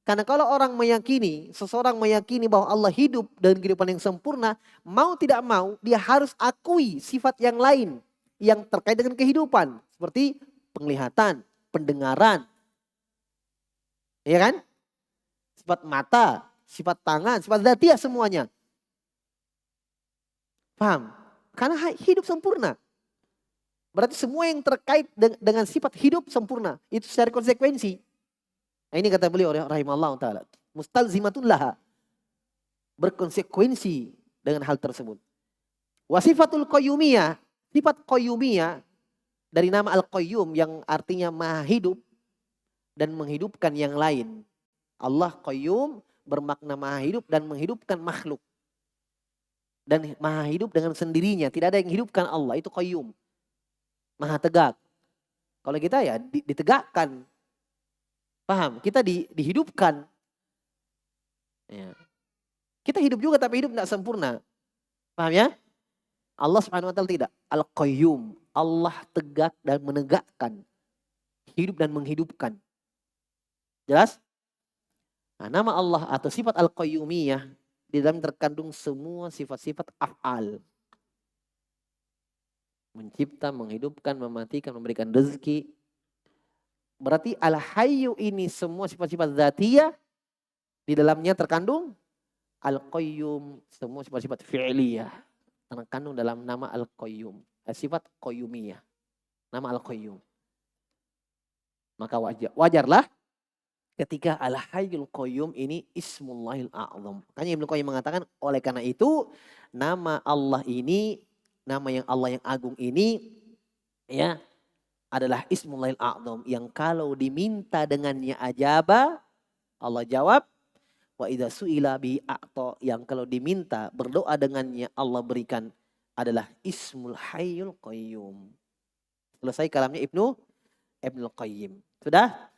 Karena kalau orang meyakini, seseorang meyakini bahwa Allah hidup dengan kehidupan yang sempurna, mau tidak mau dia harus akui sifat yang lain yang terkait dengan kehidupan. Seperti penglihatan, pendengaran. Ya kan? Sifat mata, sifat tangan, sifat dzatiyah semuanya. Paham? Karena hidup sempurna. Berarti semua yang terkait dengan sifat hidup sempurna. Itu secara konsekuensi. Nah, ini kata beliau rahimahullah ta'ala. Mustalzimatun laha. Berkonsekuensi dengan hal tersebut. Wasifatul qayyumiyah. Sifat qayyumiyah dari nama Al-Qayyum yang artinya maha hidup dan menghidupkan yang lain. Allah Qayyum bermakna maha hidup dan menghidupkan makhluk. Dan maha hidup dengan sendirinya. Tidak ada yang hidupkan Allah. Itu Qayyum. Maha tegak. Kalau kita ya ditegakkan. Paham? Kita dihidupkan. Ya. Kita hidup juga tapi hidup tidak sempurna. Paham ya? Allah Subhanahu wa taala tidak. Al-Qayyum. Allah tegak dan menegakkan. Hidup dan menghidupkan. Jelas? Nah, nama Allah atau sifat Al-Qayyumiyah di dalam terkandung semua sifat-sifat af'al. Mencipta, menghidupkan, mematikan, memberikan rezeki. Berarti Al-Hayyu ini semua sifat-sifat dzatiyah di dalamnya terkandung Al-Qayyum, semua sifat-sifat fi'liyah terkandung dalam nama Al-Qayyum. Sifat Qayyumiyah. Nama Al-Qayyum. Maka wajarlah ketika Al-Hayyul Qayyum ini Ismullahil A'zam. Makanya Ibnu Qayyim mengatakan oleh karena itu nama Allah ini, nama yang Allah yang agung ini ya adalah Ismullahil A'zam yang kalau diminta dengannya ajaba Allah jawab, wa idza su'ila bi a'ta yang kalau diminta berdoa dengannya Allah berikan adalah Ismul Hayyul Qayyum. Selesai kalamnya Ibnu Qayyim. Sudah?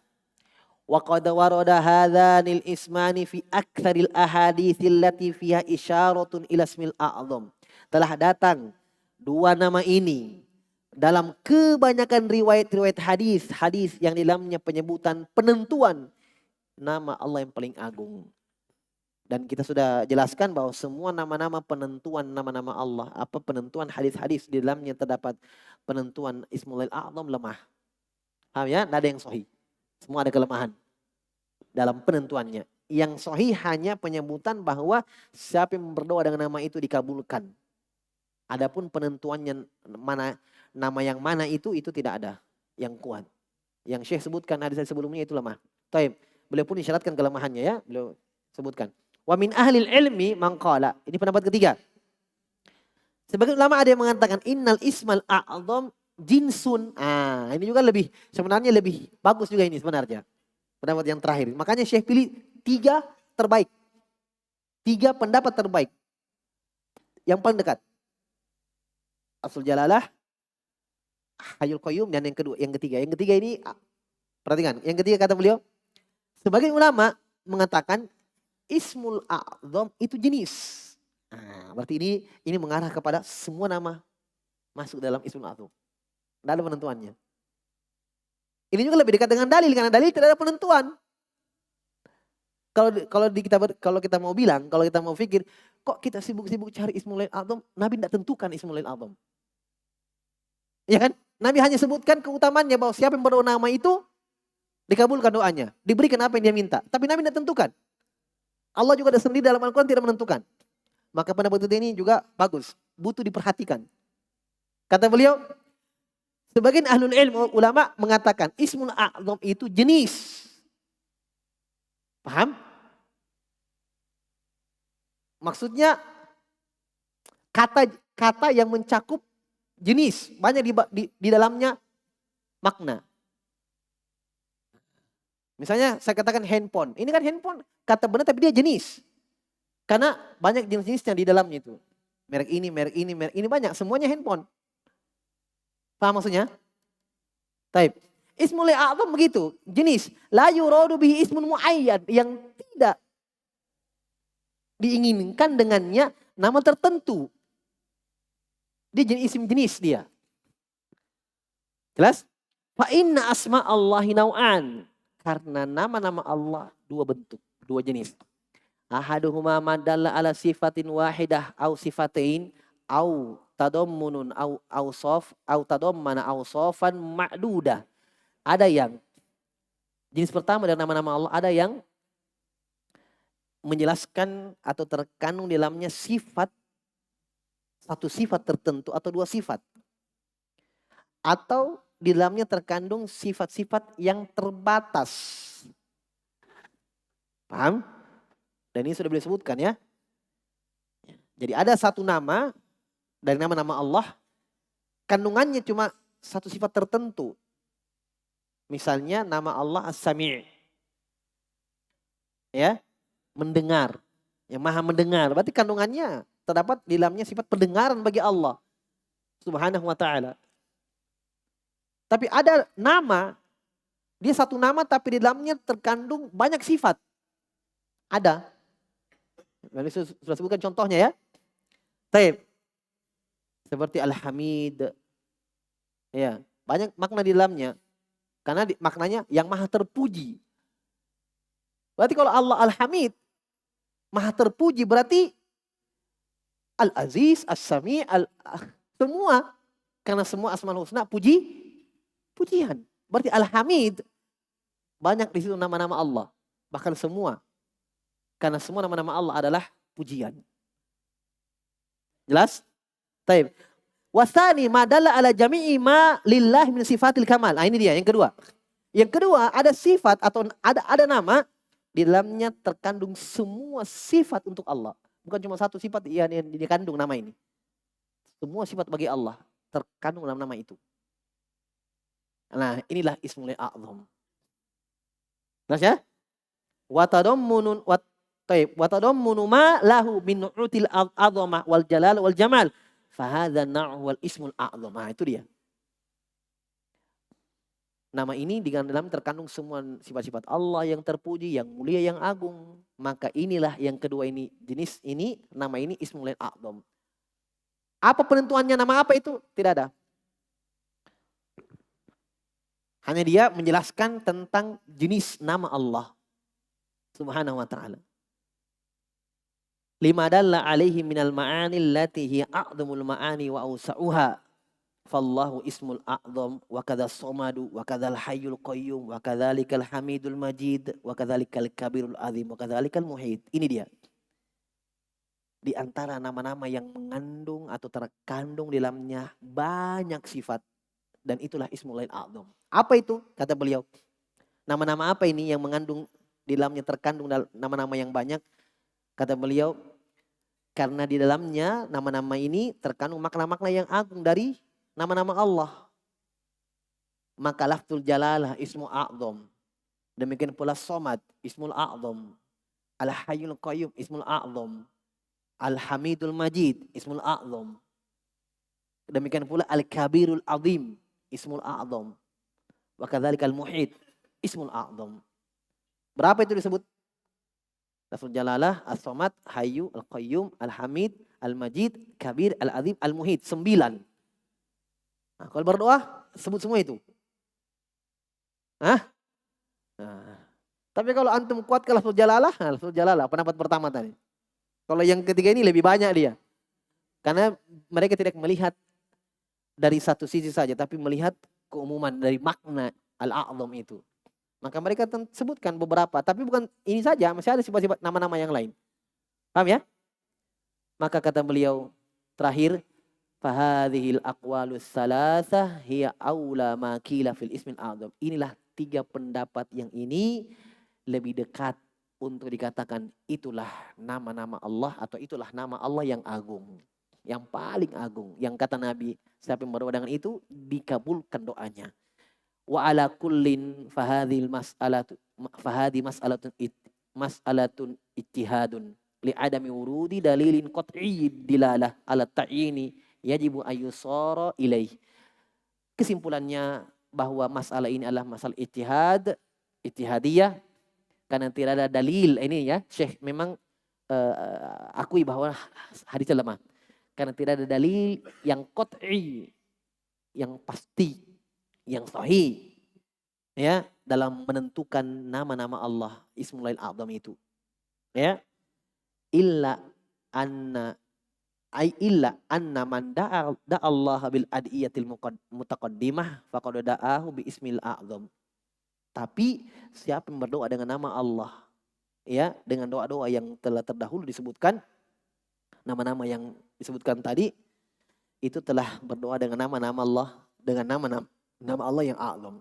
Wa qad warada hadzanil ismani fi aktsaril ahaditsil lati fiha isyaratun ila ismil a'zam. Telah datang dua nama ini dalam kebanyakan riwayat-riwayat hadis yang di dalamnya penyebutan penentuan nama Allah yang paling agung. Dan kita sudah jelaskan bahwa semua nama-nama penentuan nama-nama Allah, apa penentuan hadis-hadis di dalamnya terdapat penentuan Ismullahil A'zam lemah. Paham ya? Tidak ada yang sahih. Semua ada kelemahan dalam penentuannya. Yang sahih hanya penyebutan bahwa siapa yang berdoa dengan nama itu dikabulkan. Adapun penentuannya mana nama yang mana itu tidak ada yang kuat. Yang Syekh sebutkan hadis sebelumnya itu lemah. Taib. Beliau pun isyaratkan kelemahannya ya, beliau sebutkan. Wa min ahlil ilmi mangqala. Ini pendapat ketiga. Sebagian ulama ada yang mengatakan innal ismal a'zam jinsun. Ini juga sebenarnya lebih bagus juga ini sebenarnya. Pendapat yang terakhir. Makanya Syekh pilih 3 terbaik. 3 pendapat terbaik. Yang paling dekat. Asul Jalalah, Hayyul Qayyum dan yang ketiga. Yang ketiga ini perhatikan. Yang ketiga kata beliau, sebagian ulama mengatakan Ismul A'zam itu jenis. Berarti ini mengarah kepada semua nama masuk dalam Ismul A'zam. Tidak ada penentuannya. Ini juga lebih dekat dengan dalil karena dalil tidak ada penentuan. Kalau kita mau bilang, kalau kita mau pikir, kok kita sibuk-sibuk cari Ismullahil A'zam, Nabi tidak tentukan Ismullahil A'zam. Ya kan? Nabi hanya sebutkan keutamaannya bahwa siapa yang berdoa nama itu dikabulkan doanya, diberikan apa yang dia minta. Tapi Nabi tidak tentukan. Allah juga ada sendiri dalam Al-Quran tidak menentukan. Maka pendapat ini juga bagus. Butuh diperhatikan. Kata beliau, sebagian ahlul ilmu ulama mengatakan Ismul A'zam itu jenis. Paham? Maksudnya kata yang mencakup jenis. Banyak di dalamnya makna. Misalnya saya katakan handphone. Ini kan handphone kata benar tapi dia jenis. Karena banyak jenis-jenisnya di dalamnya itu. Merek ini banyak. Semuanya handphone. Paham maksudnya? Taib. Ismul A'zam begitu. Jenis. La yuradu bihi ismun mu'ayyad. Yang tidak diinginkan dengannya nama tertentu. Dia isim jenis dia. Jelas? Fa inna asma Allahi naw'an. Karena nama-nama Allah 2 bentuk, 2 jenis. Ahaduhuma madalla ala sifatin wahidah au sifatain au tadammunun au awsaf au tadammana awsafan ma'dudah. Ada yang jenis pertama dari nama-nama Allah ada yang menjelaskan atau terkandung di dalamnya sifat, satu sifat tertentu atau dua sifat. Atau di dalamnya terkandung sifat-sifat yang terbatas. Paham? Dan ini sudah boleh sebutkan ya. Jadi ada satu nama dari nama-nama Allah, kandungannya cuma satu sifat tertentu. Misalnya nama Allah As-Sami'. Ya, mendengar. Yang maha mendengar. Berarti kandungannya terdapat di dalamnya sifat pendengaran bagi Allah Subhanahu wa ta'ala. Tapi ada nama, dia satu nama tapi di dalamnya terkandung banyak sifat. Ada. Ini sudah sebutkan contohnya ya. Taib. Seperti Al-Hamid. Ya, banyak makna di dalamnya. Karena maknanya yang maha terpuji. Berarti kalau Allah Al-Hamid, maha terpuji, berarti Al-Aziz, As-Sami, semua. Karena semua Asmaul Husna pujian. Berarti Al-Hamid, banyak di situ nama-nama Allah. Bahkan semua. Karena semua nama-nama Allah adalah pujian. Jelas? Taib. Wasani madalla ala jami'i ma lillahi min sifatil kamal. Nah, ini dia yang kedua. Yang kedua ada sifat atau ada nama di dalamnya terkandung semua sifat untuk Allah. Bukan cuma satu sifat yang dikandung nama ini. Semua sifat bagi Allah terkandung dalam nama itu. Nah, inilah Ismul A'zam. Jelas ya? Wa tadammunu ma lahu min nu'util 'azamah wal jalal wal jamal. Fahadha na'u wal ismul a'zam. Nah, itu dia. Nama ini dengan dalam terkandung semua sifat-sifat Allah yang terpuji, yang mulia, yang agung. Maka inilah yang kedua ini, jenis ini, nama ini Ismul A'zam. Apa penentuannya nama apa itu? Tidak ada. Hanya dia menjelaskan tentang jenis nama Allah Subhanahu wa ta'ala. Lima dalla alaihi minal ma'ani allati hiya a'zamul ma'ani wa awsa'uha. Fallahu ismul a'zam wa kadha somadu wa kadhal hayyul qayyum wa kadhalikal hamidul majid wa kadhalikal kabirul azim wa kadhalikal muhit. Ini dia. Di antara nama-nama yang mengandung atau terkandung di dalamnya banyak sifat. Dan itulah Ismul A'zam. Apa itu? Kata beliau. Nama-nama apa ini yang mengandung di dalamnya terkandung nama-nama yang banyak? Kata beliau, karena di dalamnya nama-nama ini terkandung makna-makna yang agung dari nama-nama Allah. Maka lafzul jalalah Ismul A'zam. Demikian pula Somad Ismul A'zam. Al-Hayyul Qayyum Ismul A'zam. Al-Hamidul Majid Ismul A'zam. Demikian pula Al-Kabirul Azim Ismul A'zam. Wa kadzalikal Muhit Ismul A'zam. Berapa itu disebut? Lafzul jalalah, As-Somad, Hayyu, Al-Qayyum, Al-Hamid, Al-Majid, Kabir, Al-Azim, Al-Muhit. 9. Nah, kalau berdoa sebut semua itu. Hah? Nah. Tapi kalau antum kuat ke lafzul jalalah, pendapat pertama tadi. Kalau yang ketiga ini lebih banyak dia. Karena mereka tidak melihat dari satu sisi saja, tapi melihat keumuman dari makna Al-A'zam itu. Maka mereka sebutkan beberapa, tapi bukan ini saja, masih ada sifat-sifat nama-nama yang lain. Paham ya? Maka kata beliau terakhir, fahadhil aqwalus salasah hiya aula ma qila fil ismil a'zam. Inilah 3 pendapat yang ini lebih dekat untuk dikatakan itulah nama-nama Allah atau itulah nama Allah yang agung. Yang paling agung. Yang kata Nabi, siapa yang berdoa dengan itu dikabulkan doanya. Wa ala kullin fahadhi mas'alatun ittihadun li adami wurudi dalilin qat'i dilalah ala ta'ini yajibu ayyusara ilaih. Kesimpulannya bahwa masalah ini adalah masalah ittihadiyah karena tidak ada dalil ini ya. Syekh memang akui bahwa hadisnya lemah karena tidak ada dalil yang qat'i, yang pasti, yang sahih ya dalam menentukan nama-nama Allah Ismul A'zam itu. Ya. Illa anna man da'a Allah bil adiyatil mutaqaddimah faqad da'ahu bi ismil a'zam. Tapi siapa yang berdoa dengan nama Allah ya dengan doa-doa yang telah terdahulu disebutkan, nama-nama yang disebutkan tadi itu telah berdoa dengan nama-nama Allah, dengan nama Allah yang a'lam.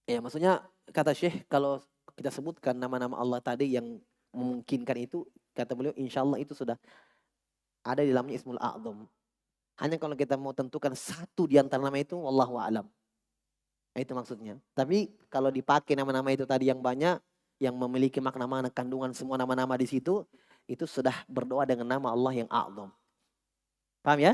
Ya, maksudnya kata Syekh kalau kita sebutkan nama-nama Allah tadi yang memungkinkan itu, kata beliau insya Allah itu sudah ada di dalamnya Ismul A'zam. Hanya kalau kita mau tentukan satu di antara nama itu, wallahu a'lam. Itu maksudnya. Tapi kalau dipakai nama-nama itu tadi yang banyak, yang memiliki makna-makna kandungan semua nama-nama di situ, itu sudah berdoa dengan nama Allah yang a'zam. Paham ya?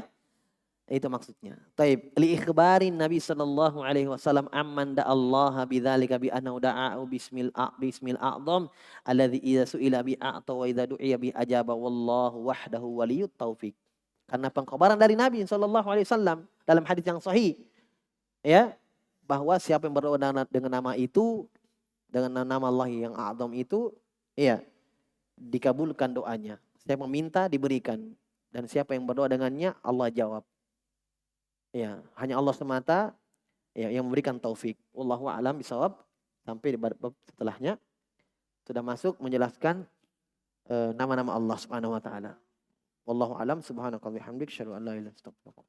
Itu maksudnya. Taib. Li ikhbarin Nabi sallallahu alaihi wasallam amman da'allaha bidzalika bi annahu da'a'u bismil a'zam alladzi idza su'ila bi a'ta wa idza du'iya bi ajaba wallahu wahdahu waliyut taufik. Karena pengkhabaran dari Nabi sallallahu alaihi wasallam dalam hadis yang sahih, ya, bahwa siapa yang berdoa dengan nama itu, dengan nama Allah yang a'zam itu, ya, dikabulkan doanya. Siapa meminta diberikan, dan siapa yang berdoa dengannya Allah jawab. Ya, hanya Allah semata ya yang memberikan taufik. Wallahu a'lam bishawab. Sampai di bab setelahnya sudah masuk menjelaskan nama-nama Allah Subhanahu wa taala. Wallahu a'lam subhanaka wa bihamdik asyhadu an la ilaha illa anta astaghfiruka